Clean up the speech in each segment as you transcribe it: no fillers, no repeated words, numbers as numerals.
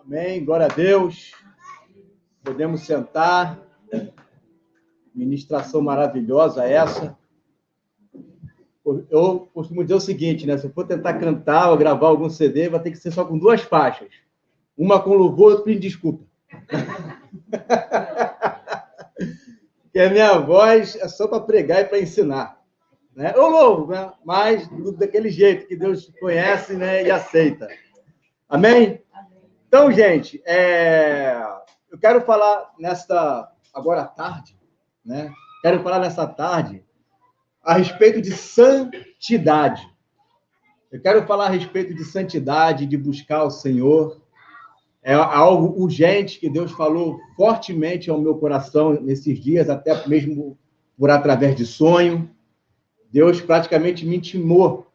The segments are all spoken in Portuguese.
Amém, glória a Deus. Podemos sentar. Ministração maravilhosa essa. Eu costumo dizer o seguinte, né? Se eu for tentar cantar ou gravar algum CD, vai ter que ser só com duas faixas. Uma com louvor e outra pedindo desculpa. Porque a minha voz é só para pregar e para ensinar. Né? Eu louvo, né? Mas daquele jeito que Deus conhece, né? E aceita. Amém? Então, gente, eu quero falar agora à tarde, né? Quero falar nessa tarde a respeito de santidade. Eu quero falar a respeito de santidade, de buscar o Senhor. É algo urgente que Deus falou fortemente ao meu coração nesses dias, até mesmo por através de sonho. Deus praticamente me intimou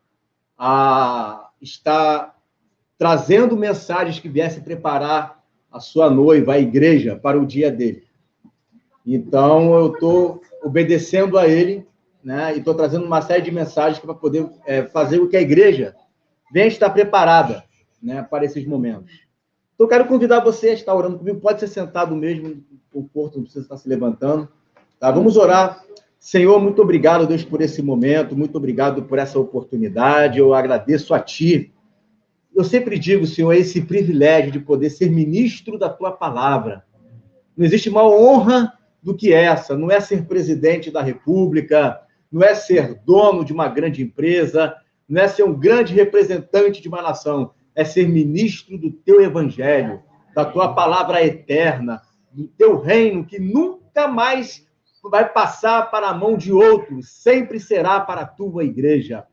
a estar trazendo mensagens que viessem preparar a sua noiva, a igreja, para o dia dele. Então, eu estou obedecendo a ele, né? E estou trazendo uma série de mensagens para poder fazer com que a igreja venha estar preparada, né, para esses momentos. Então, eu quero convidar você a estar orando comigo. Pode ser sentado mesmo, o corpo não precisa estar se levantando. Tá? Vamos orar. Senhor, muito obrigado, Deus, por esse momento. Muito obrigado por essa oportunidade. Eu agradeço a Ti. Eu sempre digo, Senhor, esse privilégio de poder ser ministro da Tua palavra. Não existe maior honra do que essa. Não é ser presidente da República, não é ser dono de uma grande empresa, não é ser um grande representante de uma nação. É ser ministro do Teu evangelho, da Tua palavra eterna, do Teu reino, que nunca mais vai passar para a mão de outros, sempre será para a Tua igreja.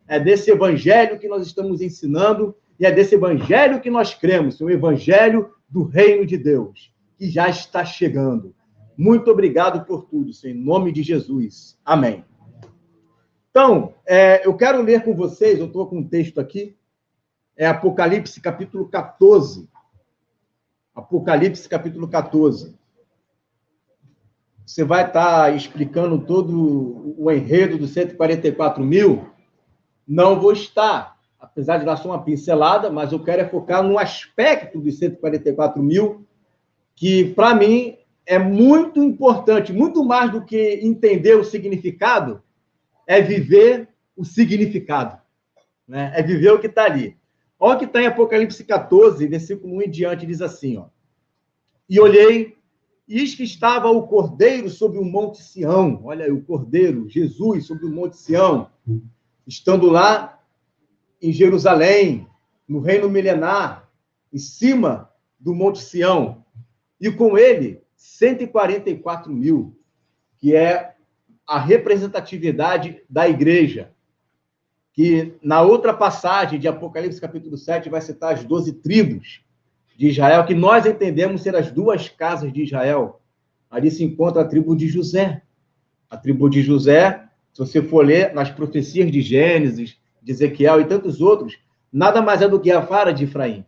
É desse evangelho que nós estamos ensinando e é desse evangelho que nós cremos, o evangelho do reino de Deus, que já está chegando. Muito obrigado por tudo, Senhor, em nome de Jesus. Amém. Então, eu quero ler com vocês, eu estou com um texto aqui, Apocalipse, capítulo 14. Apocalipse, capítulo 14. Você vai estar explicando todo o enredo dos 144 mil. Não vou estar, apesar de dar só uma pincelada, mas eu quero focar no aspecto dos 144 mil, que, para mim, é muito importante, muito mais do que entender o significado, é viver o significado, né? É viver o que está ali. Olha o que está em Apocalipse 14, versículo 1 em diante, diz assim, ó. E olhei, e eis que estava o Cordeiro sobre o Monte Sião. Olha aí, o Cordeiro, Jesus, sobre o Monte Sião, estando lá em Jerusalém, no reino milenar, em cima do Monte Sião, e com ele 144 mil, que é a representatividade da igreja, que na outra passagem de Apocalipse capítulo 7 vai citar as 12 tribos de Israel, que nós entendemos ser as duas casas de Israel. Ali se encontra a tribo de José. A tribo de José, se você for ler nas profecias de Gênesis, de Ezequiel e tantos outros, nada mais é do que a vara de Efraim.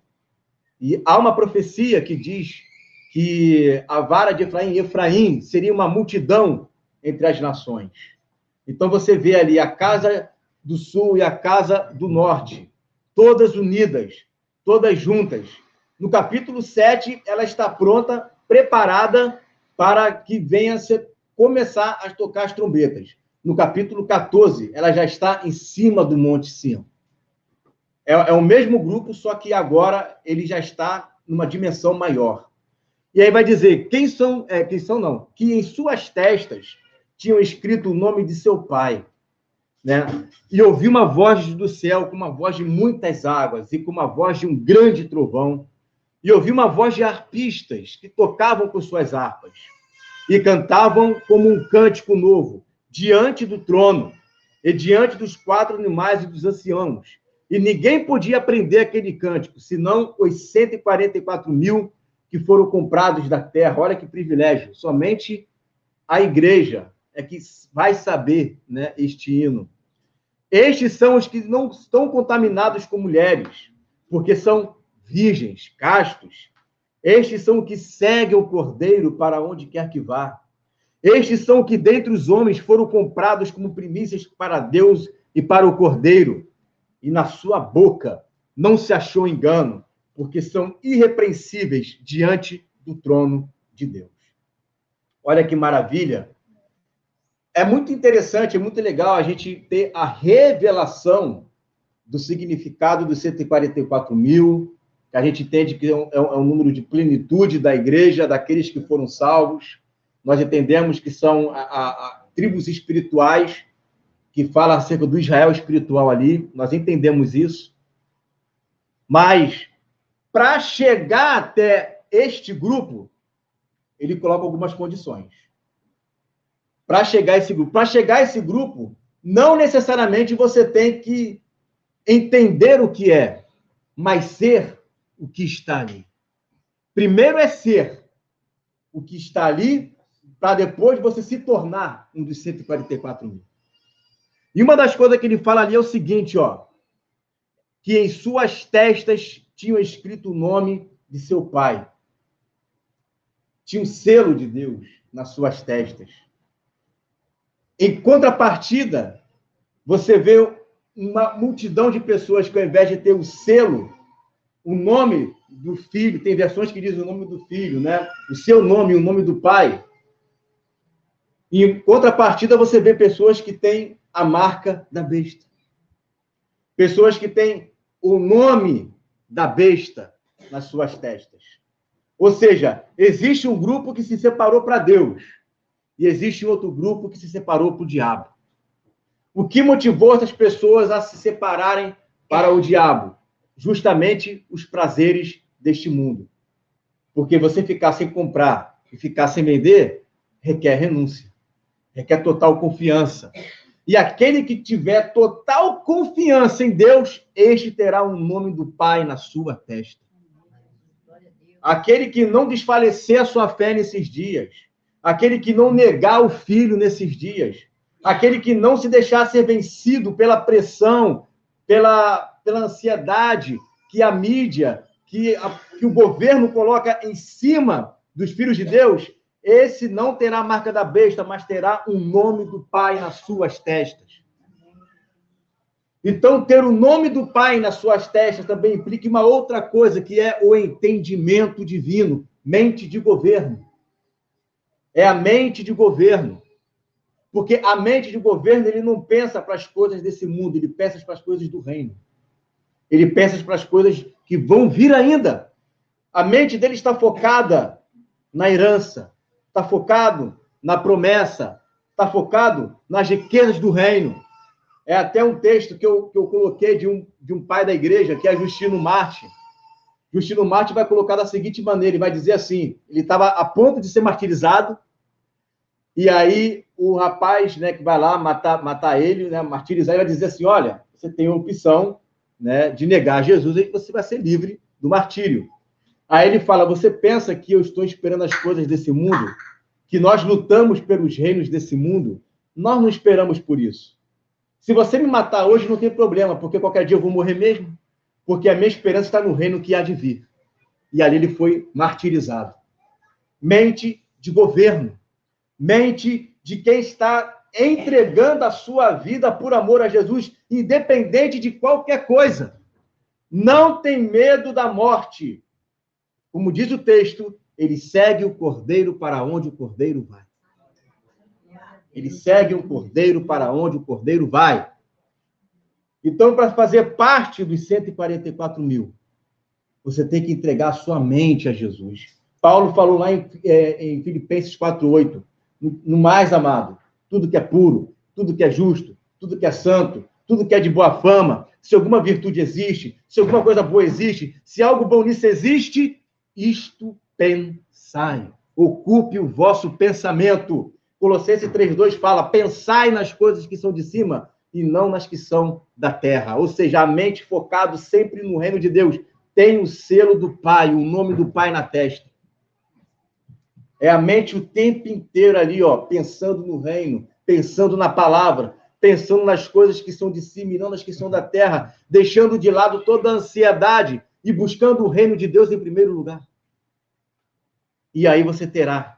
E há uma profecia que diz que a vara de Efraim seria uma multidão entre as nações. Então você vê ali a casa do sul e a casa do norte, todas unidas, todas juntas. No capítulo 7, ela está pronta, preparada para que venha começar a tocar as trombetas. No capítulo 14, ela já está em cima do Monte Sião. É o mesmo grupo, só que agora ele já está numa dimensão maior. E aí vai dizer, que em suas testas tinham escrito o nome de seu pai, né? E ouvi uma voz do céu, com uma voz de muitas águas, e com uma voz de um grande trovão, e ouvi uma voz de arpistas, que tocavam com suas harpas, e cantavam como um cântico novo, diante do trono, e diante dos 4 animais e dos anciãos. E ninguém podia aprender aquele cântico, senão os 144 mil que foram comprados da terra. Olha que privilégio. Somente a igreja é que vai saber, né, este hino. Estes são os que não estão contaminados com mulheres, porque são virgens, castos. Estes são os que seguem o Cordeiro para onde quer que vá. Estes são os que dentre os homens foram comprados como primícias para Deus e para o Cordeiro. E na sua boca não se achou engano, porque são irrepreensíveis diante do trono de Deus. Olha que maravilha! É muito interessante, é muito legal a gente ter a revelação do significado dos 144.000, que a gente entende que é um número de plenitude da igreja, daqueles que foram salvos. Nós entendemos que são tribos espirituais, que fala acerca do Israel espiritual ali, nós entendemos isso. Mas, para chegar até este grupo, ele coloca algumas condições. Para chegar a esse grupo, não necessariamente você tem que entender o que é, mas ser o que está ali. Primeiro é ser o que está ali, para depois você se tornar um dos 144.000. E uma das coisas que ele fala ali é o seguinte, ó, que em suas testas tinham escrito o nome de seu pai. Tinha um selo de Deus nas suas testas. Em contrapartida, você vê uma multidão de pessoas que, ao invés de ter o selo, o nome do filho, tem versões que dizem o nome do filho, né? O seu nome, o nome do pai. E, em contrapartida, você vê pessoas que têm a marca da besta. Pessoas que têm o nome da besta nas suas testas. Ou seja, existe um grupo que se separou para Deus e existe outro grupo que se separou para o diabo. O que motivou essas pessoas a se separarem para o diabo? Justamente os prazeres deste mundo. Porque você ficar sem comprar e ficar sem vender requer renúncia, requer total confiança. E aquele que tiver total confiança em Deus, este terá o nome do Pai na sua testa. Aquele que não desfalecer a sua fé nesses dias, aquele que não negar o filho nesses dias, aquele que não se deixar ser vencido pela pressão, pela ansiedade que a mídia, que o governo coloca em cima dos filhos de Deus, esse não terá a marca da besta, mas terá o nome do Pai nas suas testas. Então, ter o nome do Pai nas suas testas também implica uma outra coisa, que é o entendimento divino, mente de governo. É a mente de governo. Porque a mente de governo, ele não pensa para as coisas desse mundo, ele pensa para as coisas do reino. Ele pensa para as coisas que vão vir ainda. A mente dele está focada na herança, está focado na promessa, está focado nas riquezas do reino. É até um texto que eu coloquei de um pai da igreja, que é Justino Martin. Justino Martin vai colocar da seguinte maneira, ele vai dizer assim, ele estava a ponto de ser martirizado, e aí o rapaz, né, que vai lá matar ele, né, martirizar, ele vai dizer assim, olha, você tem a opção, né, de negar Jesus e você vai ser livre do martírio. Aí ele fala, você pensa que eu estou esperando as coisas desse mundo? Que nós lutamos pelos reinos desse mundo? Nós não esperamos por isso. Se você me matar hoje, não tem problema, porque qualquer dia eu vou morrer mesmo, porque a minha esperança está no reino que há de vir. E ali ele foi martirizado. Mente de governo. Mente de quem está entregando a sua vida por amor a Jesus, independente de qualquer coisa. Não tem medo da morte. Como diz o texto, ele segue o cordeiro para onde o cordeiro vai. Ele segue um cordeiro para onde o cordeiro vai. Então, para fazer parte dos 144.000, você tem que entregar a sua mente a Jesus. Paulo falou lá em Filipenses 4:8, no mais amado, tudo que é puro, tudo que é justo, tudo que é santo, tudo que é de boa fama, se alguma virtude existe, se alguma coisa boa existe, se algo bom nisso existe, isto pensai. Ocupe o vosso pensamento. Colossenses 3:2 fala, pensai nas coisas que são de cima e não nas que são da terra. Ou seja, a mente focada sempre no reino de Deus. Tem o selo do Pai, o nome do Pai na testa. É a mente o tempo inteiro ali, ó, pensando no reino, pensando na palavra, pensando nas coisas que são de cima e não nas que são da terra, deixando de lado toda a ansiedade e buscando o reino de Deus em primeiro lugar. E aí você terá,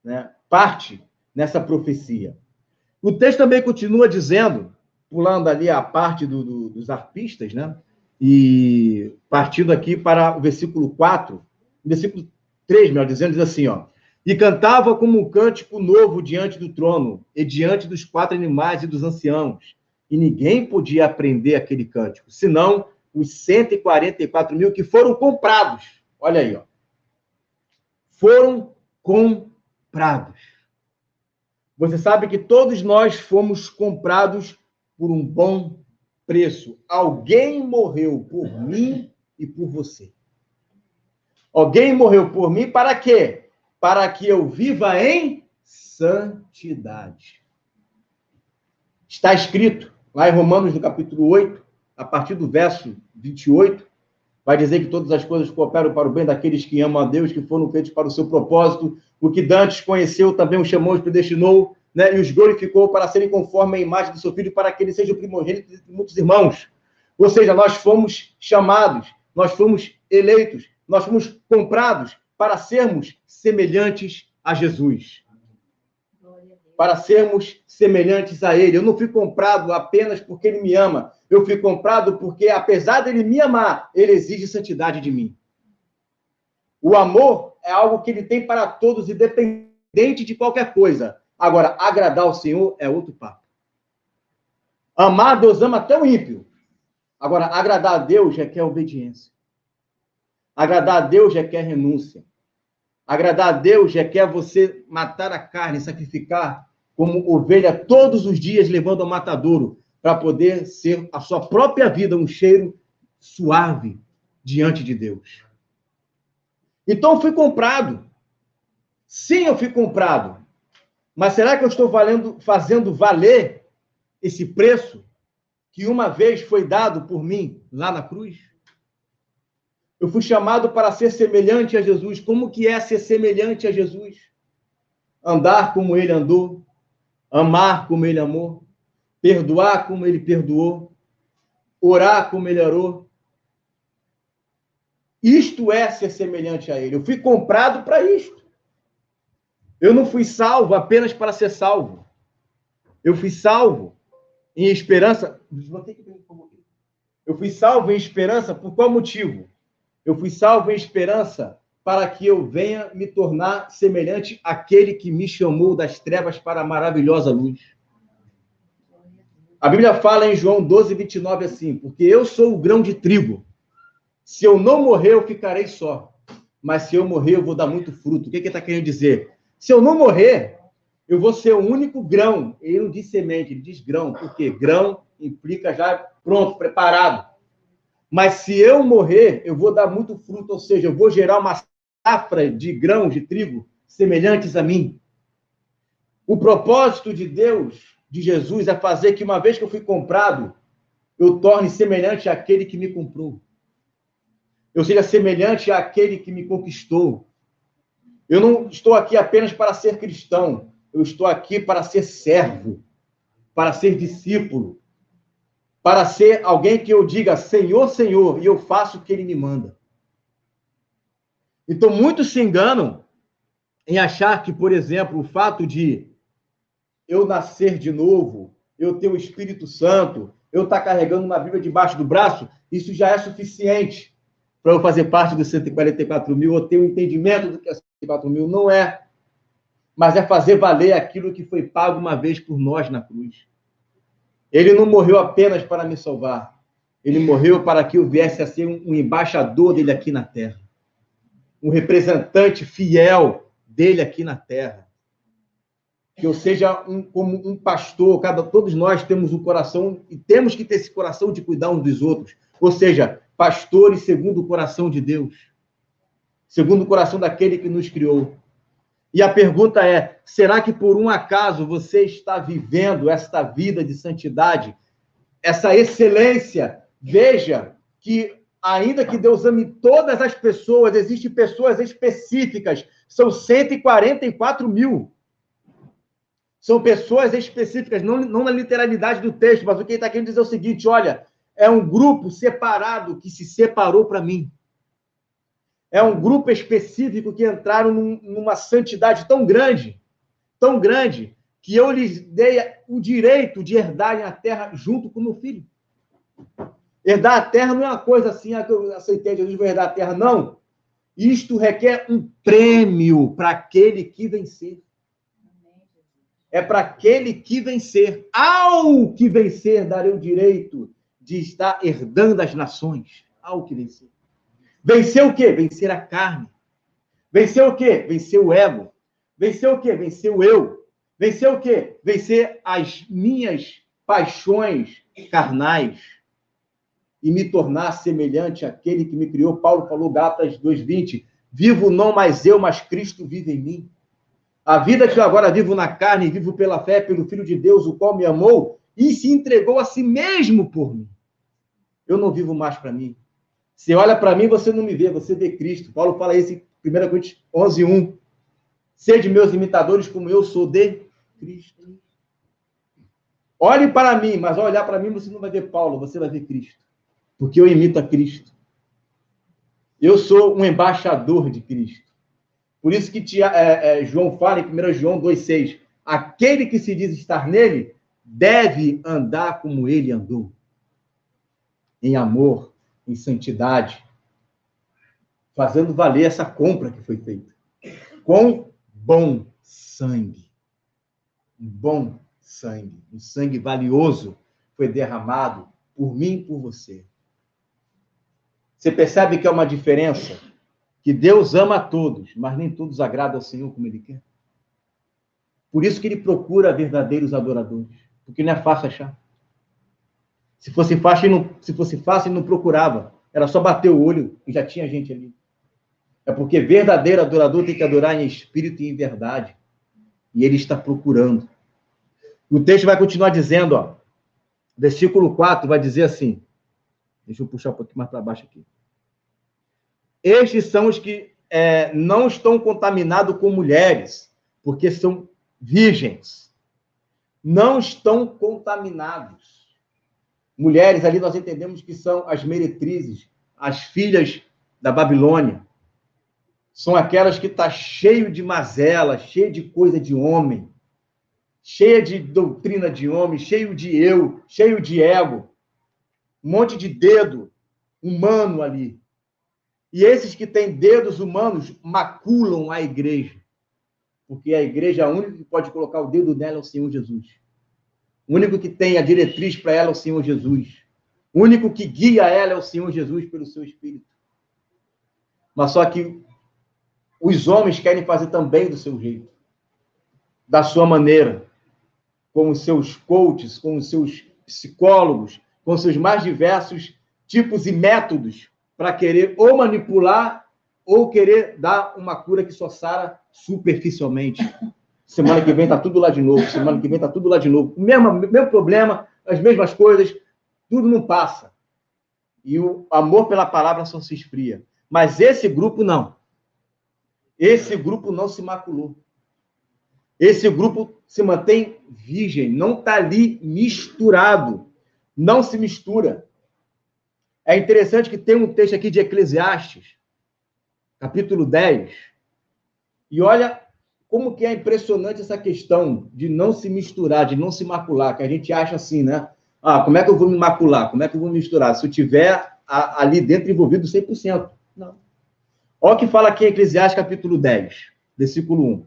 né, parte nessa profecia. O texto também continua dizendo, pulando ali a parte dos arpistas, né? E partindo aqui para o versículo 4, versículo 3, melhor dizendo, diz assim, ó. E cantava como um cântico novo diante do trono, e diante dos 4 animais e dos anciãos. E ninguém podia aprender aquele cântico, senão os 144.000 que foram comprados. Olha aí, ó. Foram comprados. Você sabe que todos nós fomos comprados por um bom preço. Alguém morreu por mim e por você. Alguém morreu por mim para quê? Para que eu viva em santidade. Está escrito lá em Romanos, no capítulo 8, a partir do verso 28, vai dizer que todas as coisas cooperam para o bem daqueles que amam a Deus, que foram feitos para o seu propósito. O que dantes conheceu, também os chamou, os predestinou, né? E os glorificou para serem conforme a imagem do seu Filho, para que ele seja o primogênito de muitos irmãos. Ou seja, nós fomos chamados, nós fomos eleitos, nós fomos comprados para sermos semelhantes a Jesus. Para sermos semelhantes a Ele. Eu não fui comprado apenas porque Ele me ama. Eu fui comprado porque, apesar dele me amar, Ele exige santidade de mim. O amor é algo que Ele tem para todos, independente de qualquer coisa. Agora, agradar ao Senhor é outro papo. Amar, Deus ama até o ímpio. Agora, agradar a Deus requer obediência. Agradar a Deus requer renúncia. Agradar a Deus requer você matar a carne, sacrificar como ovelha todos os dias, levando ao matadouro, para poder ser a sua própria vida um cheiro suave diante de Deus. Então, eu fui comprado. Sim, eu fui comprado. Mas será que eu estou fazendo valer esse preço que uma vez foi dado por mim lá na cruz? Eu fui chamado para ser semelhante a Jesus. Como que é ser semelhante a Jesus? Andar como ele andou, amar como ele amou, perdoar como ele perdoou, orar como ele orou. Isto é ser semelhante a ele. Eu fui comprado para isto. Eu não fui salvo apenas para ser salvo. Eu fui salvo em esperança. Eu fui salvo em esperança por qual motivo? Eu fui salvo em esperança para que eu venha me tornar semelhante àquele que me chamou das trevas para a maravilhosa luz. A Bíblia fala em João 12, 29 assim, porque eu sou o grão de trigo. Se eu não morrer, eu ficarei só. Mas se eu morrer, eu vou dar muito fruto. O que ele está querendo dizer? Se eu não morrer, eu vou ser o único grão. Ele não diz semente, ele diz grão. Porque grão implica já pronto, preparado. Mas se eu morrer, eu vou dar muito fruto, ou seja, eu vou gerar uma safra de grãos de trigo semelhantes a mim. O propósito de Deus, de Jesus, é fazer que uma vez que eu fui comprado, eu torne semelhante àquele que me comprou. Eu seja semelhante àquele que me conquistou. Eu não estou aqui apenas para ser cristão, eu estou aqui para ser servo, para ser discípulo, para ser alguém que eu diga, Senhor, Senhor, e eu faço o que Ele me manda. Então, muitos se enganam em achar que, por exemplo, o fato de eu nascer de novo, eu ter o Espírito Santo, eu estar carregando uma Bíblia debaixo do braço, isso já é suficiente para eu fazer parte dos 144.000, ou ter um entendimento do que é 144.000. Não é. Mas é fazer valer aquilo que foi pago uma vez por nós na cruz. Ele não morreu apenas para me salvar. Ele morreu para que eu viesse a ser um embaixador dele aqui na terra. Um representante fiel dele aqui na terra. Que eu seja como um pastor. Todos nós temos um coração e temos que ter esse coração de cuidar uns dos outros. Ou seja, pastores segundo o coração de Deus. Segundo o coração daquele que nos criou. E a pergunta é, será que por um acaso você está vivendo esta vida de santidade, essa excelência? Veja que, ainda que Deus ame todas as pessoas, existem pessoas específicas, são 144.000. São pessoas específicas, não na literalidade do texto, mas o que ele está querendo dizer é o seguinte, olha, é um grupo separado que se separou para mim. É um grupo específico que entraram numa santidade tão grande, que eu lhes dei o direito de herdarem a terra junto com o meu filho. Herdar a terra não é uma coisa assim, que eu aceitei Jesus, vou herdar a terra, não. Isto requer um prêmio para aquele que vencer. É para aquele que vencer. Ao que vencer, darei o direito de estar herdando as nações. Ao que vencer. Vencer o quê? Vencer a carne. Vencer o quê? Vencer o ego. Vencer o quê? Vencer o eu. Vencer o quê? Vencer as minhas paixões carnais e me tornar semelhante àquele que me criou. Paulo falou, Gálatas 2:20, vivo não mais eu, mas Cristo vive em mim. A vida que eu agora vivo na carne, vivo pela fé, pelo Filho de Deus, o qual me amou e se entregou a si mesmo por mim. Eu não vivo mais para mim. Você olha para mim, você não me vê, você vê Cristo. Paulo fala isso em 1 Coríntios 11:1. Sede meus imitadores como eu sou de Cristo. Olhe para mim, mas ao olhar para mim você não vai ver Paulo, você vai ver Cristo. Porque eu imito a Cristo. Eu sou um embaixador de Cristo. Por isso que João fala em 1 João 2,6, aquele que se diz estar nele deve andar como ele andou. Em amor, em santidade, fazendo valer essa compra que foi feita. Com bom sangue. Um bom sangue. Um sangue valioso foi derramado por mim e por você. Você percebe que é uma diferença? Que Deus ama a todos, mas nem todos agradam ao Senhor como Ele quer. Por isso que Ele procura verdadeiros adoradores. Porque não é fácil achar. Se fosse fácil, não procurava. Era só bater o olho e já tinha gente ali. É porque verdadeiro adorador tem que adorar em espírito e em verdade. E Ele está procurando. O texto vai continuar dizendo, ó, versículo 4 vai dizer assim, deixa eu puxar um pouquinho mais para baixo aqui. Estes são os que não estão contaminados com mulheres, porque são virgens. Não estão contaminados. Mulheres, ali nós entendemos que são as meretrizes, as filhas da Babilônia. São aquelas que estão cheio de mazela, cheio de coisa de homem, cheia de doutrina de homem, cheio de eu, cheio de ego. Um monte de dedo humano ali. E esses que têm dedos humanos maculam a igreja. Porque a igreja, a única que pode colocar o dedo nela é o Senhor Jesus. O único que tem a diretriz para ela é o Senhor Jesus. O único que guia ela é o Senhor Jesus pelo seu Espírito. Mas só que os homens querem fazer também do seu jeito. Da sua maneira. Com os seus coaches, com os seus psicólogos, com os seus mais diversos tipos e métodos para querer ou manipular ou querer dar uma cura que só sara superficialmente. Semana que vem está tudo lá de novo, semana que vem está tudo lá de novo. O mesmo problema, as mesmas coisas, tudo não passa. E o amor pela palavra só se esfria. Mas esse grupo não. Esse grupo não se maculou. Esse grupo se mantém virgem, não está ali misturado. Não se mistura. É interessante que tem um texto aqui de Eclesiastes, capítulo 10, e olha como que é impressionante essa questão de não se misturar, de não se macular, que a gente acha assim, né? Ah, como é que eu vou me macular? Como é que eu vou me misturar? Se eu tiver ali dentro envolvido 100%. Não. Olha o que fala aqui em Eclesiastes, capítulo 10, versículo 1.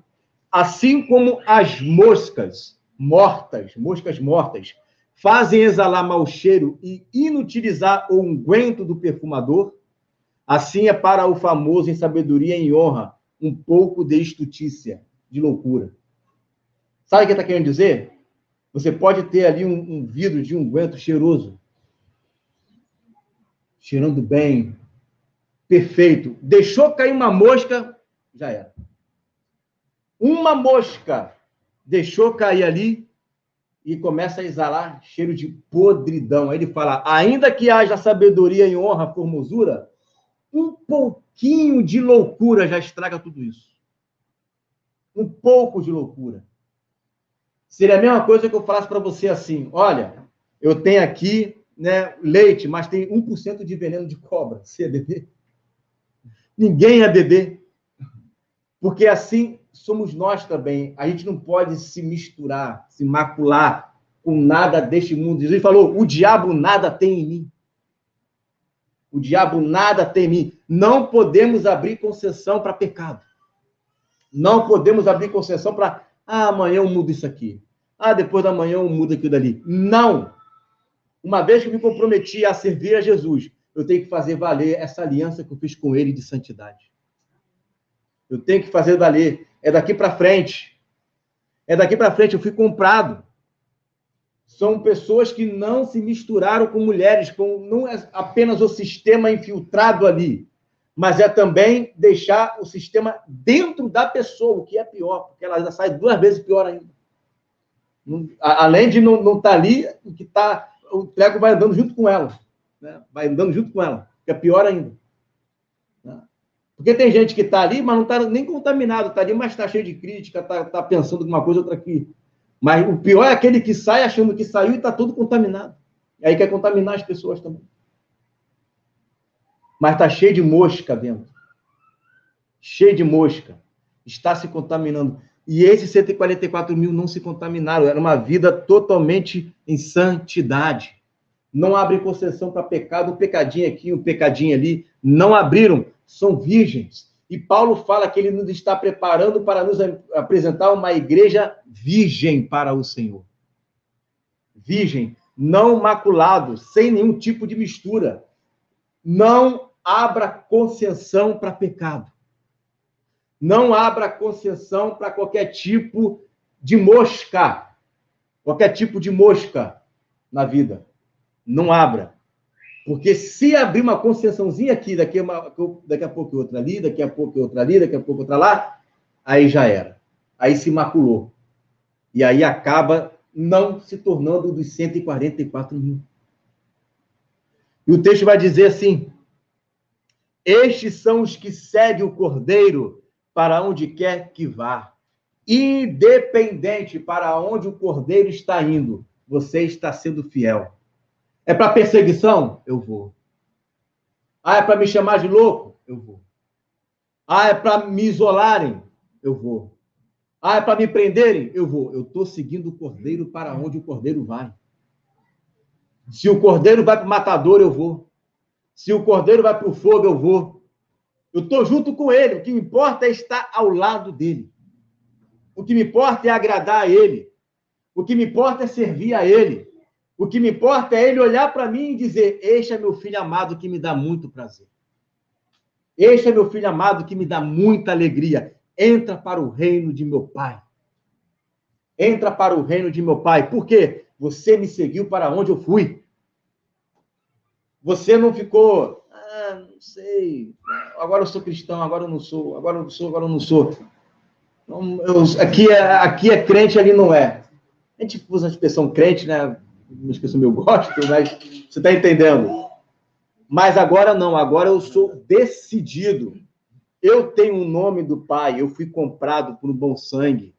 Assim como as moscas mortas, fazem exalar mau cheiro e inutilizar o unguento do perfumador, assim é para o famoso em sabedoria e em honra um pouco de estutícia, de loucura. Sabe o que está querendo dizer? Você pode ter ali um vidro de unguento cheiroso, cheirando bem, perfeito. Deixou cair uma mosca, já era. Uma mosca deixou cair ali e começa a exalar cheiro de podridão. Aí ele fala, ainda que haja sabedoria e honra, formosura, um pouquinho de loucura já estraga tudo isso. Um pouco de loucura. Seria a mesma coisa que eu falasse para você assim, olha, eu tenho aqui, né, leite, mas tem 1% de veneno de cobra. Você ia beber? Ninguém ia beber. Porque assim somos nós também. A gente não pode se misturar, se macular com nada deste mundo. Jesus falou, o diabo nada tem em mim. O diabo nada tem em mim. Não podemos abrir concessão para pecado. Não podemos abrir concessão para, amanhã eu mudo isso aqui. Depois da manhã eu mudo aquilo dali. Não! Uma vez que eu me comprometi a servir a Jesus, eu tenho que fazer valer essa aliança que eu fiz com ele de santidade. Eu tenho que fazer valer. É daqui para frente. É daqui para frente. Eu fui comprado. São pessoas que não se misturaram com mulheres, não é apenas o sistema infiltrado ali, mas é também deixar o sistema dentro da pessoa, o que é pior, porque ela já sai 2 vezes pior ainda. Além de não estar ali, o treco vai andando junto com ela. Né? Vai andando junto com ela, que é pior ainda. Né? Porque tem gente que está ali, mas não está nem contaminado, está ali, mas está cheio de crítica, está pensando uma coisa, outra aqui. Mas o pior é aquele que sai achando que saiu e está todo contaminado. E aí quer contaminar as pessoas também. Mas está cheio de mosca dentro. Cheio de mosca. Está se contaminando. E esses 144 mil não se contaminaram. Era uma vida totalmente em santidade. Não abrem concessão para pecado. Um pecadinho aqui, um pecadinho ali. Não abriram. São virgens. E Paulo fala que ele nos está preparando para nos apresentar uma igreja virgem para o Senhor. Virgem, não maculado, sem nenhum tipo de mistura. Não abra concessão para pecado. Não abra concessão para qualquer tipo de mosca. Qualquer tipo de mosca na vida. Não abra. Porque se abrir uma concessãozinha aqui, daqui a pouco outra ali, daqui a pouco outra ali, daqui a pouco outra lá, aí já era. Aí se maculou. E aí acaba não se tornando dos 144 mil. E o texto vai dizer assim: estes são os que seguem o Cordeiro para onde quer que vá. Independente para onde o Cordeiro está indo, você está sendo fiel. É para perseguição? Eu vou. É para me chamar de louco? Eu vou. É para me isolarem? Eu vou. É para me prenderem? Eu vou. Eu estou seguindo o Cordeiro para onde o Cordeiro vai. Se o Cordeiro vai para o matador, eu vou. Se o Cordeiro vai para o fogo, eu vou. Eu estou junto com ele. O que me importa é estar ao lado dele. O que me importa é agradar a ele. O que me importa é servir a ele. O que me importa é ele olhar para mim e dizer: este é meu filho amado que me dá muito prazer. Este é meu filho amado que me dá muita alegria. Entra para o reino de meu Pai. Entra para o reino de meu Pai. Por quê? Você me seguiu para onde eu fui. Você não ficou, não sei, agora eu sou cristão, agora eu não sou, agora eu sou, agora eu não sou. Aqui é crente, ali não é. A gente usa a expressão crente, né? Uma expressão meio gosto, mas você está entendendo. Mas agora não, agora eu sou decidido. Eu tenho o nome do Pai, eu fui comprado por um bom sangue.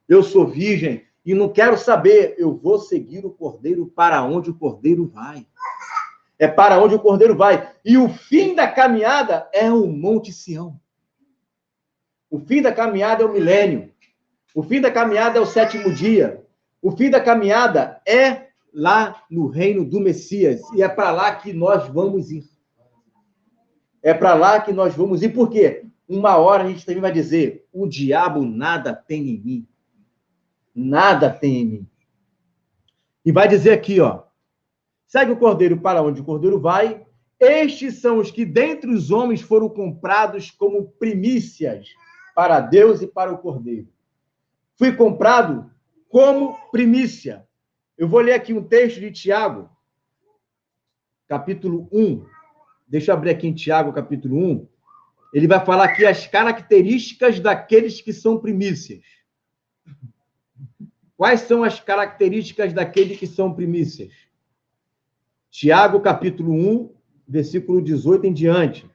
Eu sou virgem e não quero saber, eu vou seguir o Cordeiro para onde o Cordeiro vai. É para onde o Cordeiro vai. E o fim da caminhada é o Monte Sião. O fim da caminhada é o milênio. O fim da caminhada é o 7º dia. O fim da caminhada é lá no reino do Messias. E é para lá que nós vamos ir. É para lá que nós vamos ir. Por quê? Uma hora a gente também vai dizer: o diabo nada tem em mim. Nada tem em mim. E vai dizer aqui, ó: segue o Cordeiro para onde o Cordeiro vai. Estes são os que dentre os homens foram comprados como primícias para Deus e para o Cordeiro. Fui comprado como primícia. Eu vou ler aqui um texto de Tiago, capítulo 1. Deixa eu abrir aqui em Tiago, capítulo 1. Ele vai falar aqui as características daqueles que são primícias. Quais são as características daqueles que são primícias? Tiago, capítulo 1, versículo 18 em diante.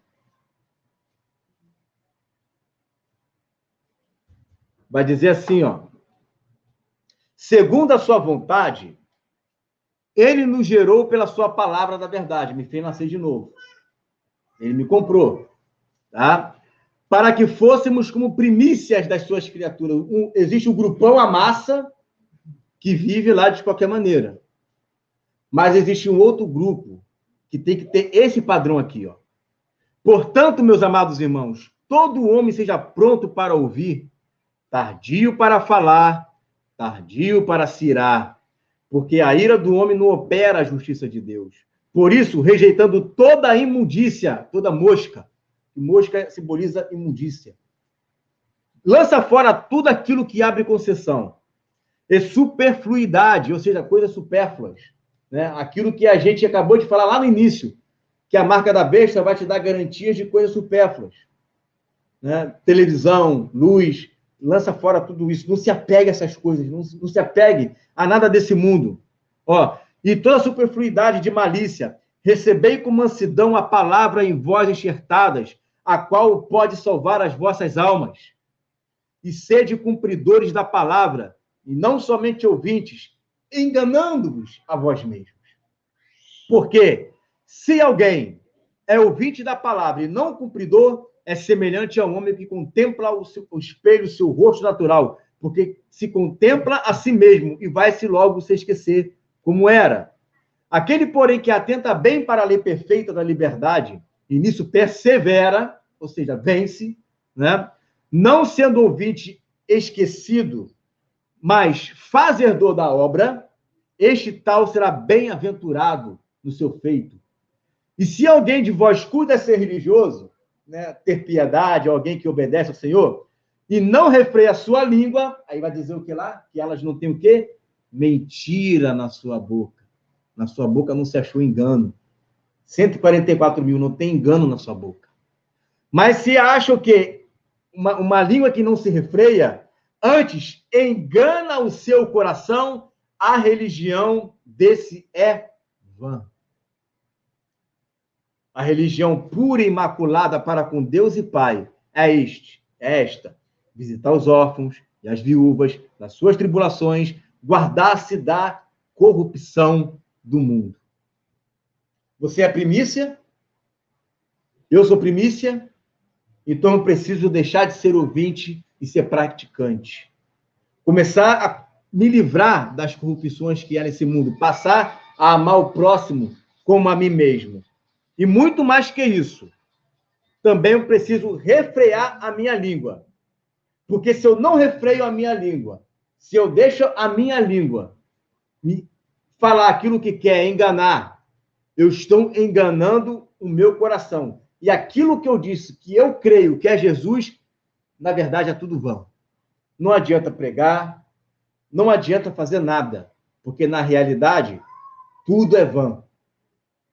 Vai dizer assim, ó: segundo a sua vontade, ele nos gerou pela sua palavra da verdade, me fez nascer de novo. Ele me comprou, tá? Para que fôssemos como primícias das suas criaturas. Existe o grupão, a massa, que vive lá de qualquer maneira. Mas existe um outro grupo que tem que ter esse padrão aqui, ó. Portanto, meus amados irmãos, todo homem seja pronto para ouvir, tardio para falar, tardio para se irar, porque a ira do homem não opera a justiça de Deus. Por isso, rejeitando toda a imundícia, toda mosca, mosca simboliza imundícia, lança fora tudo aquilo que abre concessão, e superfluidade, ou seja, coisas supérfluas, né? Aquilo que a gente acabou de falar lá no início, que a marca da besta vai te dar garantias de coisas supérfluas, né? Televisão, luz, lança fora tudo isso, não se apegue a essas coisas, não se apegue a nada desse mundo. Ó, e toda superfluidade de malícia, recebei com mansidão a palavra em vós enxertadas, a qual pode salvar as vossas almas. E sede cumpridores da palavra, e não somente ouvintes, enganando-vos a vós mesmos. Porque se alguém é ouvinte da palavra e não cumpridor, é semelhante a um homem que contempla o espelho, o seu rosto natural, porque se contempla a si mesmo e vai-se logo se esquecer como era. Aquele, porém, que atenta bem para a lei perfeita da liberdade, e nisso persevera, ou seja, vence, né? Não sendo ouvinte esquecido, mas fazedor da obra, este tal será bem-aventurado no seu feito. E se alguém de vós cuida ser religioso, né, ter piedade, alguém que obedece ao Senhor, e não refreia a sua língua, aí vai dizer o que lá? Que elas não têm o quê? Mentira na sua boca. Na sua boca não se achou engano. 144 mil, não tem engano na sua boca. Mas se acha o quê? Uma língua que não se refreia, antes engana o seu coração, a religião desse é vã. A religião pura e imaculada para com Deus e Pai é esta: visitar os órfãos e as viúvas nas suas tribulações, guardar-se da corrupção do mundo. Você é primícia? Eu sou primícia? Então eu preciso deixar de ser ouvinte e ser praticante. Começar a me livrar das corrupções que há nesse mundo, passar a amar o próximo como a mim mesmo. E muito mais que isso, também eu preciso refrear a minha língua. Porque se eu não refreio a minha língua, se eu deixo a minha língua me falar aquilo que quer, enganar, eu estou enganando o meu coração. E aquilo que eu disse, que eu creio que é Jesus, na verdade é tudo vão. Não adianta pregar, não adianta fazer nada, porque na realidade tudo é vão.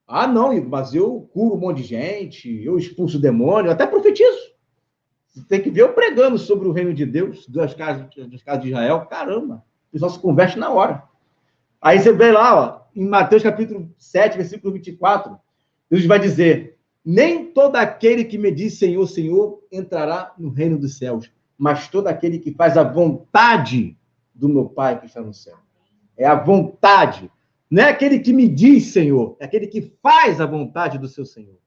Ah, não, mas eu curo um monte de gente, eu expulso o demônio, eu até profetizo. Você tem que ver eu pregando sobre o reino de Deus, das casas de Israel. Caramba, o pessoal se converte na hora. Aí você vê lá, ó, em Mateus capítulo 7, versículo 24, Deus vai dizer: nem todo aquele que me diz Senhor, Senhor, entrará no reino dos céus, mas todo aquele que faz a vontade do meu Pai que está no céu. É a vontade. Não é aquele que me diz Senhor, é aquele que faz a vontade do seu Senhor.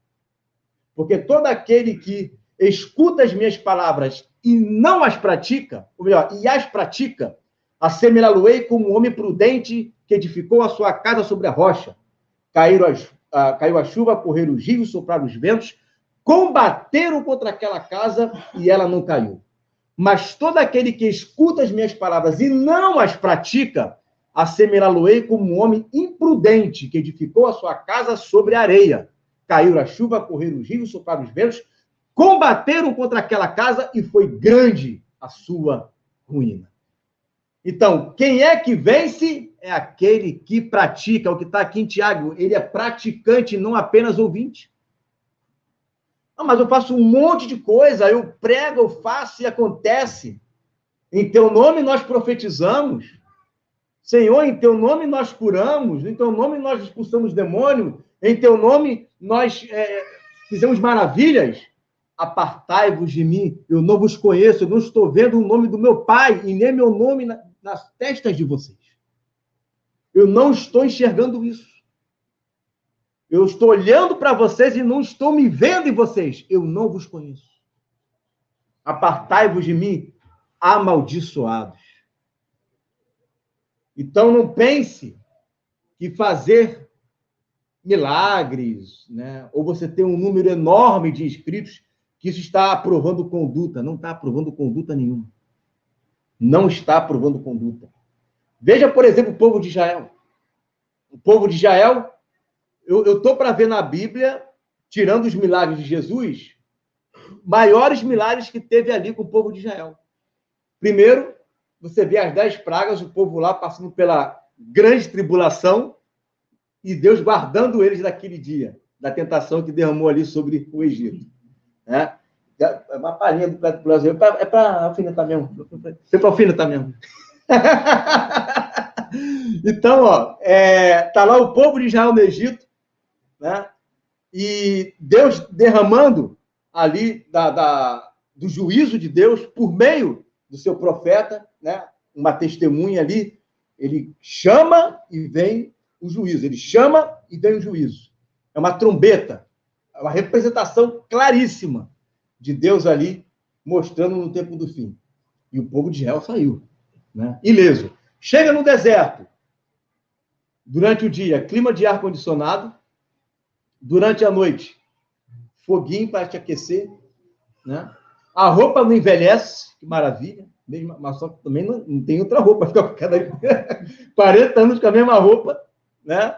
Porque todo aquele que escuta as minhas palavras e não as pratica, ou melhor, e as pratica, assemelhá-lo-ei como um homem prudente que edificou a sua casa sobre a rocha. Caiu a chuva, correram os rios, sopraram os ventos, combateram contra aquela casa e ela não caiu. Mas todo aquele que escuta as minhas palavras e não as pratica, assemelhá-lo-ei como um homem imprudente que edificou a sua casa sobre a areia. Caiu a chuva, correram os rios, sopraram os ventos, combateram contra aquela casa e foi grande a sua ruína. Então, quem é que vence? É aquele que pratica. O que está aqui em Tiago, ele é praticante, não apenas ouvinte. Ah, mas eu faço um monte de coisa, eu prego, eu faço e acontece. Em teu nome nós profetizamos. Senhor, em teu nome nós curamos, em teu nome nós expulsamos demônio, em teu nome nós fizemos maravilhas. Apartai-vos de mim, eu não vos conheço, eu não estou vendo o nome do meu Pai e nem meu nome nas testas de vocês. Eu não estou enxergando isso. Eu estou olhando para vocês e não estou me vendo em vocês. Eu não vos conheço. Apartai-vos de mim, amaldiçoados. Então não pense que fazer milagres, né? Ou você tem um número enorme de inscritos, que isso está aprovando conduta. Não está aprovando conduta nenhuma. Não está aprovando conduta. Veja, por exemplo, o povo de Israel. O povo de Israel, eu estou para ver na Bíblia, tirando os milagres de Jesus, maiores milagres que teve ali com o povo de Israel. Primeiro, você vê as 10 pragas, o povo lá passando pela grande tribulação e Deus guardando eles daquele dia, da tentação que derramou ali sobre o Egito. Né? É uma palhinha do Brasil. É para alfinetar mesmo. Foi para alfinetar mesmo. Então, ó, tá lá o povo de Israel no Egito, né? E Deus derramando ali do juízo de Deus por meio do seu profeta, né? Uma testemunha ali, ele chama e vem o juízo, ele chama e vem o juízo. É uma trombeta, é uma representação claríssima de Deus ali, mostrando no tempo do fim. E o povo de Israel saiu, né? Ileso. Chega no deserto, durante o dia, clima de ar-condicionado, durante a noite, foguinho para te aquecer, né? A roupa não envelhece, que maravilha, mas só que também não tem outra roupa, fica com cada 40 anos com a mesma roupa, né?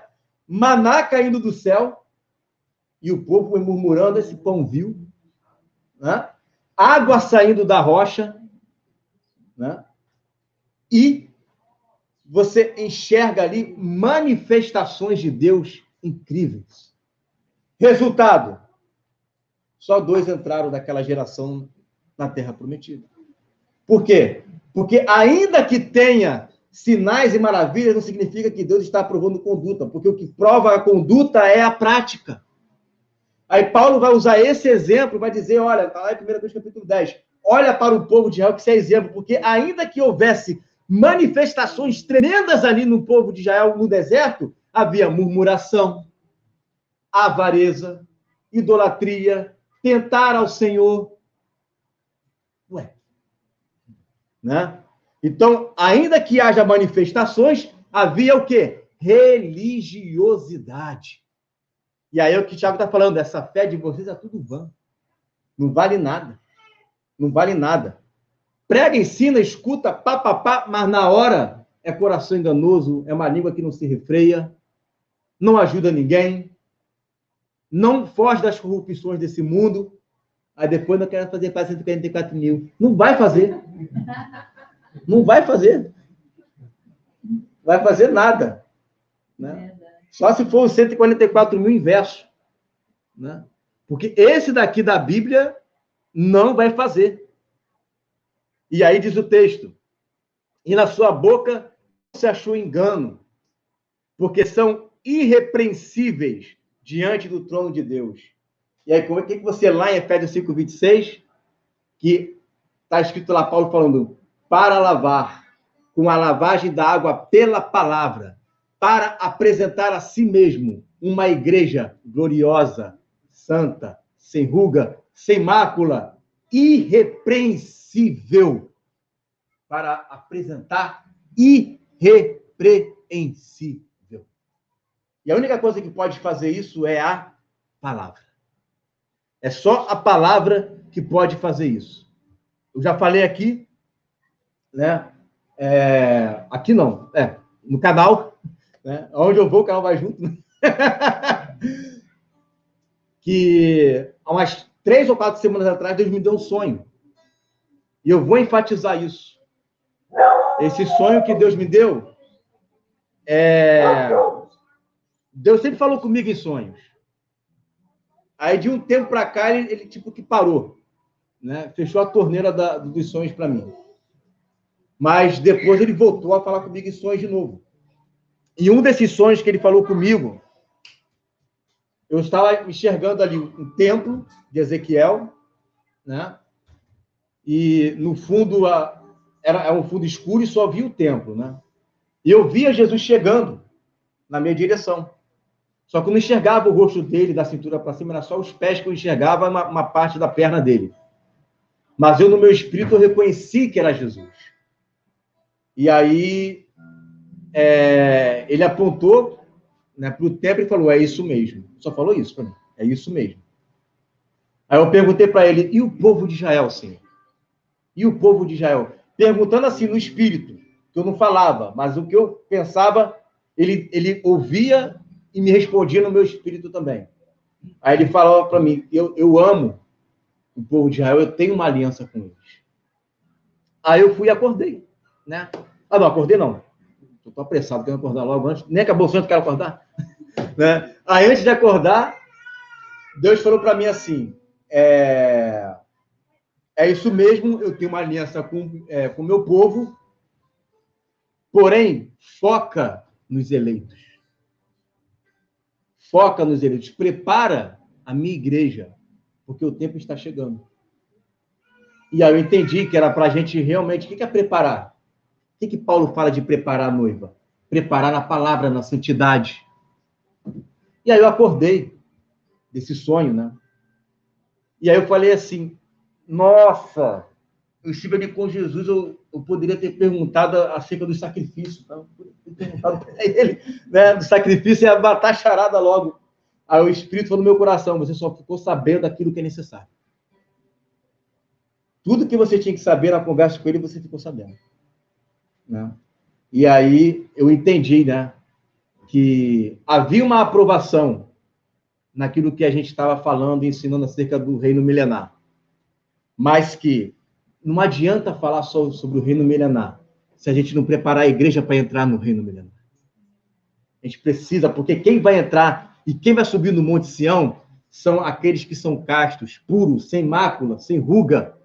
Maná caindo do céu, e o povo murmurando, esse pão vil, né? Água saindo da rocha, né? E você enxerga ali manifestações de Deus incríveis. Resultado, só 2 entraram daquela geração na Terra Prometida. Por quê? Porque ainda que tenha sinais e maravilhas, não significa que Deus está aprovando conduta, porque o que prova a conduta é a prática. Aí Paulo vai usar esse exemplo, vai dizer, olha, está lá em 1 Coríntios capítulo 10, olha para o povo de Israel que isso é exemplo, porque ainda que houvesse manifestações tremendas ali no povo de Israel no deserto, havia murmuração, avareza, idolatria, tentar ao Senhor. Ué. Né? Então, ainda que haja manifestações, havia o quê? Religiosidade. E aí é o que o Tiago está falando, essa fé de vocês é tudo vã. Não vale nada. Não vale nada. Prega, ensina, escuta, pá, mas na hora é coração enganoso, é uma língua que não se refreia, não ajuda ninguém, não foge das corrupções desse mundo, aí depois não quer fazer para 144 mil. Não vai fazer. Não vai fazer. Vai fazer nada. Né? Só se for os 144 mil inverso. Né? Porque esse daqui da Bíblia não vai fazer. E aí diz o texto, e na sua boca se achou engano, porque são irrepreensíveis diante do trono de Deus. E aí, como é que você lá em Efésios 5:26, que está escrito lá, Paulo falando, para lavar, com a lavagem da água pela palavra, para apresentar a si mesmo uma igreja gloriosa, santa, sem ruga, sem mácula, irrepreensível, para apresentar irrepreensível. E a única coisa que pode fazer isso é a palavra. É só a palavra que pode fazer isso. Eu já falei aqui, né? Aqui não, no canal, né? Onde eu vou, o canal vai junto, né? Que há umas 3 ou 4 semanas atrás, Deus me deu um sonho. E eu vou enfatizar isso. Esse sonho que Deus me deu, Deus sempre falou comigo em sonhos. Aí, de um tempo para cá, ele tipo que parou. Né? Fechou a torneira dos sonhos para mim. Mas depois ele voltou a falar comigo em sonhos de novo. E um desses sonhos que ele falou comigo, eu estava enxergando ali um templo de Ezequiel, né? E no fundo era um fundo escuro e só via o templo, né? E eu via Jesus chegando na minha direção. Só que eu não enxergava o rosto dele da cintura para cima, era só os pés que eu enxergava, uma parte da perna dele. Mas eu, no meu espírito, eu reconheci que era Jesus. E aí, ele apontou né, para o templo e falou, é isso mesmo. Só falou isso para mim, é isso mesmo. Aí eu perguntei para ele, e o povo de Israel, Senhor? E o povo de Israel? Perguntando assim, no espírito, que eu não falava, mas o que eu pensava, ele ouvia e me respondia no meu espírito também. Aí ele falava para mim, eu amo o povo de Israel, eu tenho uma aliança com eles. Aí eu fui e acordei, né? Ah, não, acordei não. Estou apressado, quero acordar logo antes. Nem acabou o sonho, quero acordar. Né? Aí antes de acordar, Deus falou para mim assim, é isso mesmo, eu tenho uma aliança com o meu povo, porém, foca nos eleitos. Foca nos eleitos. Prepara a minha igreja, porque o tempo está chegando. E aí eu entendi que era para a gente realmente... O que é preparar? O que Paulo fala de preparar a noiva? Preparar na palavra, na santidade. E aí eu acordei desse sonho, né? E aí eu falei assim, nossa, eu estive ali com Jesus, eu poderia ter perguntado acerca do sacrifício. Não, eu perguntado para ele, né, do sacrifício e ia matar a charada logo. Aí o Espírito falou no meu coração, você só ficou sabendo daquilo que é necessário. Tudo que você tinha que saber na conversa com ele, você ficou sabendo. Né? E aí eu entendi, né, que havia uma aprovação naquilo que a gente estava falando e ensinando acerca do reino milenar. Mas que não adianta falar só sobre o reino milenar se a gente não preparar a igreja para entrar no reino milenar. A gente precisa, porque quem vai entrar e quem vai subir no Monte Sião são aqueles que são castos, puros, sem mácula, sem ruga.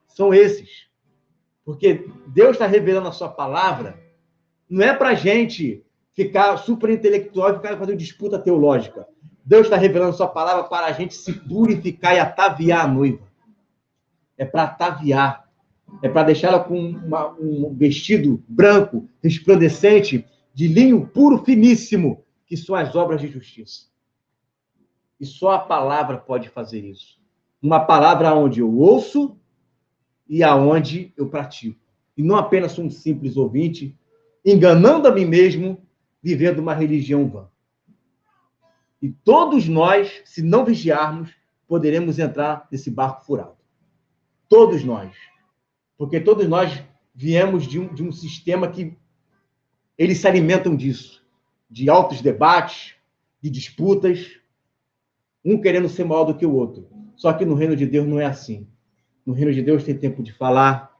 São esses. Porque Deus está revelando a sua palavra, não é para a gente ficar super intelectual e ficar fazendo disputa teológica. Deus está revelando a sua palavra para a gente se purificar e ataviar a noiva. É para ataviar. É para deixá-la com um vestido branco, resplandecente, de linho puro, finíssimo, que são as obras de justiça. E só a palavra pode fazer isso. Uma palavra onde eu ouço e aonde eu pratico. E não apenas um simples ouvinte, enganando a mim mesmo, vivendo uma religião vã. E todos nós, se não vigiarmos, poderemos entrar nesse barco furado. Todos nós. Porque todos nós viemos de um sistema que eles se alimentam disso. De altos debates, de disputas, um querendo ser maior do que o outro. Só que no reino de Deus não é assim. No reino de Deus tem tempo de falar,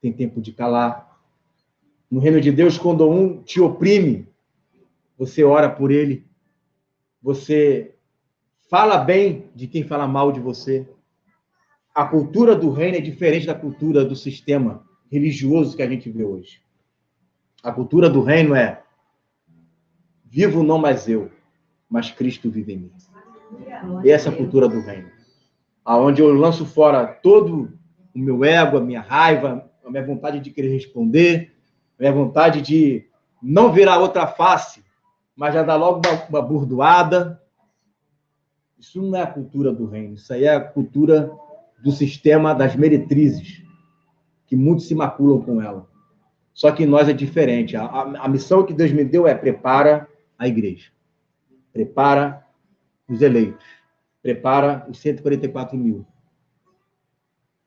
tem tempo de calar. No reino de Deus, quando um te oprime, você ora por ele, você fala bem de quem fala mal de você. A cultura do reino é diferente da cultura do sistema religioso que a gente vê hoje. A cultura do reino é vivo não mais eu, mas Cristo vive em mim. Essa é a cultura do reino. Aonde eu lanço fora todo o meu ego, a minha raiva, a minha vontade de querer responder, a minha vontade de não virar outra face, mas já dar logo uma burdoada. Isso não é a cultura do reino. Isso aí é a cultura do sistema das meretrizes, que muitos se maculam com ela. Só que em nós é diferente. A missão que Deus me deu é prepara a igreja. Prepara os eleitos. Prepara os 144 mil.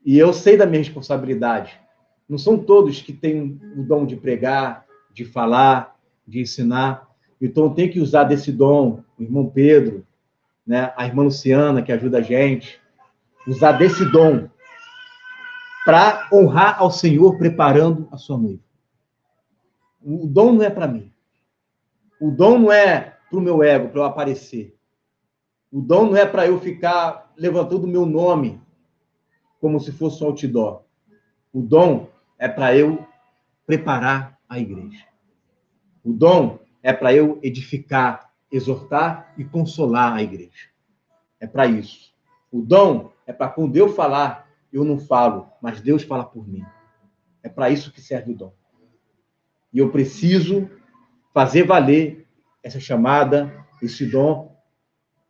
E eu sei da minha responsabilidade. Não são todos que têm o dom de pregar, de falar, de ensinar. Então, eu tenho que usar desse dom, o irmão Pedro, né, a irmã Luciana, que ajuda a gente, usar desse dom para honrar ao Senhor preparando a sua noiva. O dom não é para mim. O dom não é para o meu ego, para eu aparecer. O dom não é para eu ficar levantando o meu nome como se fosse um outdoor. O dom é para eu preparar a igreja. O dom é para eu edificar, exortar e consolar a igreja. É para isso. O dom é para quando eu falar, eu não falo, mas Deus fala por mim. É para isso que serve o dom. E eu preciso fazer valer essa chamada, esse dom.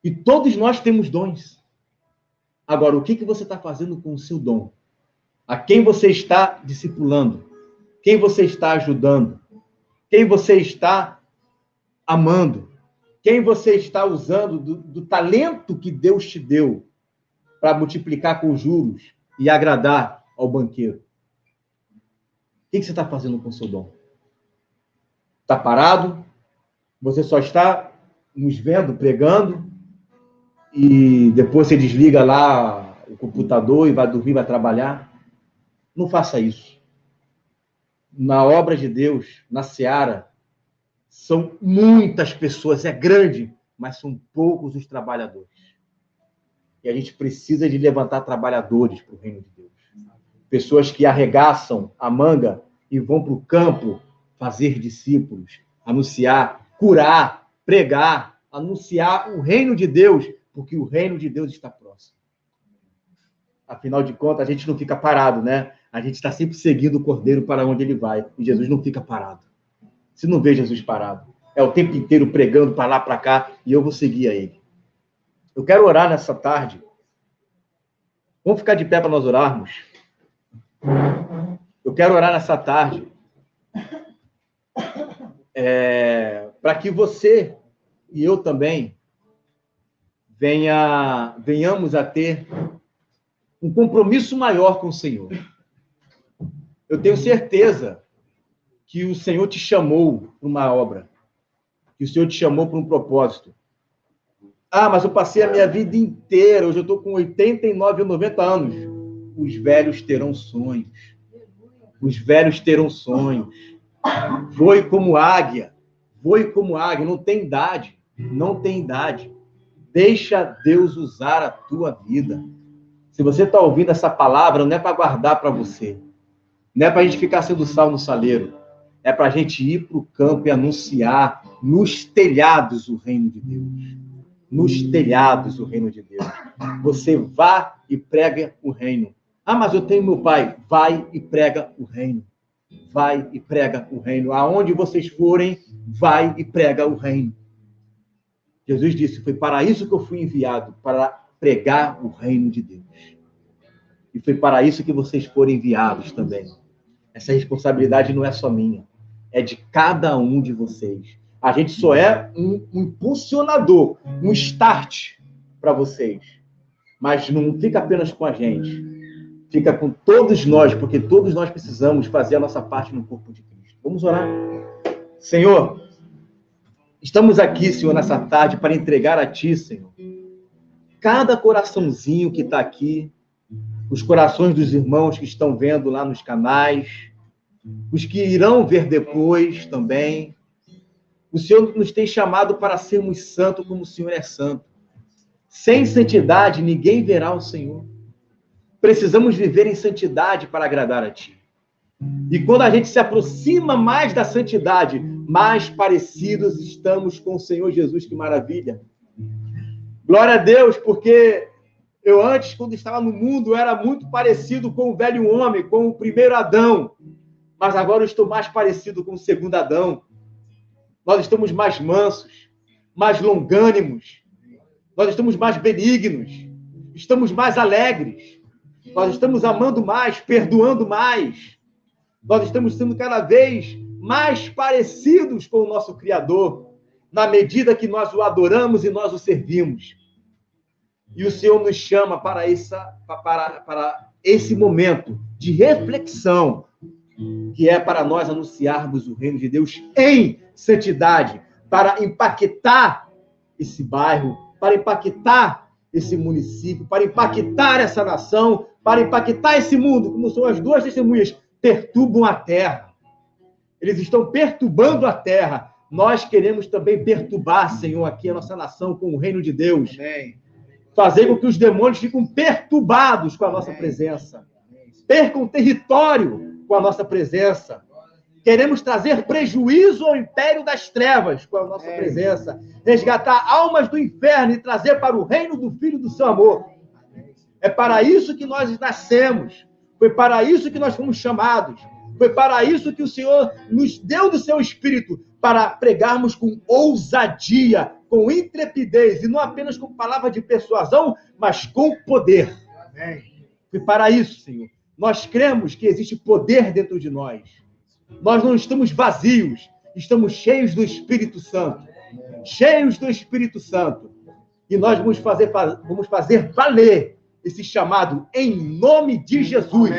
E todos nós temos dons. Agora, o que você está fazendo com o seu dom? A quem você está discipulando? Quem você está ajudando? Quem você está amando? Quem você está usando do talento que Deus te deu para multiplicar com juros e agradar ao banqueiro? O que você está fazendo com o seu dom? Está parado? Você só está nos vendo, pregando, e depois você desliga lá o computador e vai dormir, vai trabalhar? Não faça isso. Na obra de Deus, na seara, são muitas pessoas, é grande, mas são poucos os trabalhadores. E a gente precisa de levantar trabalhadores para o reino de Deus. Pessoas que arregaçam a manga e vão para o campo fazer discípulos, anunciar, curar, pregar, anunciar o reino de Deus, porque o reino de Deus está próximo. Afinal de contas, a gente não fica parado, né? A gente está sempre seguindo o Cordeiro para onde ele vai. E Jesus não fica parado. Você não vê Jesus parado. É o tempo inteiro pregando para lá, para cá, e eu vou seguir a ele. Eu quero orar nessa tarde. Vamos ficar de pé para nós orarmos? Eu quero orar nessa tarde para que você e eu também venhamos a ter um compromisso maior com o Senhor. Eu tenho certeza que o Senhor te chamou para uma obra, que o Senhor te chamou para um propósito. Ah, mas eu passei a minha vida inteira, hoje eu estou com 89 ou 90 anos. Os velhos terão sonhos. Os velhos terão sonhos. Voe como águia. Voe como águia. Não tem idade. Não tem idade. Deixa Deus usar a tua vida. Se você está ouvindo essa palavra, não é para guardar para você. Não é para a gente ficar sendo sal no saleiro. É para a gente ir para o campo e anunciar nos telhados o reino de Deus. Nos telhados o reino de Deus. Você vá e prega o reino. Ah, mas eu tenho meu pai. Vai e prega o reino. Vai e prega o reino. Aonde vocês forem, vai e prega o reino. Jesus disse, foi para isso que eu fui enviado, para pregar o reino de Deus. E foi para isso que vocês foram enviados também. Essa responsabilidade não é só minha, é de cada um de vocês. A gente só é um impulsionador, um start para vocês. Mas não fica apenas com a gente. Fica com todos nós, porque todos nós precisamos fazer a nossa parte no corpo de Cristo. Vamos orar. Senhor, estamos aqui, Senhor, nessa tarde para entregar a Ti, Senhor, cada coraçãozinho que está aqui, os corações dos irmãos que estão vendo lá nos canais, os que irão ver depois também. O Senhor nos tem chamado para sermos santos como o Senhor é santo. Sem santidade, ninguém verá o Senhor. Precisamos viver em santidade para agradar a Ti. E quando a gente se aproxima mais da santidade, mais parecidos estamos com o Senhor Jesus. Que maravilha! Glória a Deus, porque eu antes, quando estava no mundo, era muito parecido com o velho homem, com o primeiro Adão. Mas agora eu estou mais parecido com o segundo Adão. Nós estamos mais mansos, mais longânimos. Nós estamos mais benignos. Estamos mais alegres. Nós estamos amando mais, perdoando mais. Nós estamos sendo cada vez mais parecidos com o nosso Criador, na medida que nós o adoramos e nós o servimos. E o Senhor nos chama para esse momento de reflexão, que é para nós anunciarmos o reino de Deus em santidade, para impactar esse bairro, para impactar esse município, para impactar essa nação, para impactar esse mundo, como são as duas testemunhas, perturbam a terra. Eles estão perturbando a terra. Nós queremos também perturbar, Senhor, aqui a nossa nação com o reino de Deus. Amém. Fazer com que os demônios fiquem perturbados com a nossa presença. Percam território com a nossa presença. Queremos trazer prejuízo ao império das trevas com a nossa presença. Resgatar almas do inferno e trazer para o reino do Filho do seu amor. É para isso que nós nascemos. Foi para isso que nós fomos chamados. Foi para isso que o Senhor nos deu do seu Espírito, para pregarmos com ousadia, com intrepidez, e não apenas com palavra de persuasão, mas com poder. Foi para isso, Senhor. Nós cremos que existe poder dentro de nós. Nós não estamos vazios, estamos cheios do Espírito Santo. cheios do Espírito Santo. E nós vamos fazer valer esse chamado em nome de Jesus.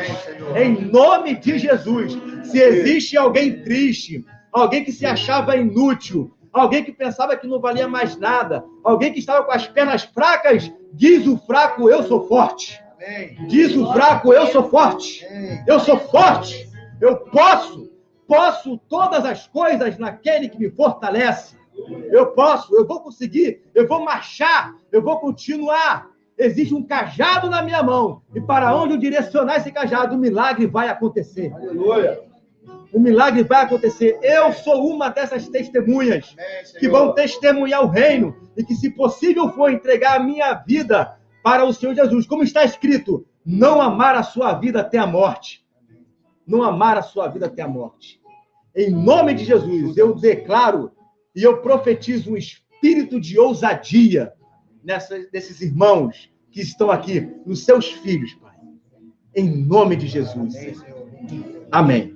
Em nome de Jesus. Se existe alguém triste, alguém que se achava inútil, alguém que pensava que não valia mais nada, alguém que estava com as pernas fracas, diz o fraco, eu sou forte. Diz o fraco, eu sou forte. Eu sou forte. Eu posso todas as coisas naquele que me fortalece. Eu posso, eu vou conseguir, eu vou marchar, eu vou continuar. Existe um cajado na minha mão. E para onde eu direcionar esse cajado, o milagre vai acontecer. Aleluia. O milagre vai acontecer. Eu sou uma dessas testemunhas que vão testemunhar o reino e que, se possível for, entregar a minha vida para o Senhor Jesus. Como está escrito, não amar a sua vida até a morte. Não amar a sua vida até a morte. Em nome de Jesus, eu declaro e eu profetizo um espírito de ousadia desses irmãos que estão aqui, nos seus filhos, Pai. Em nome de Jesus. Amém.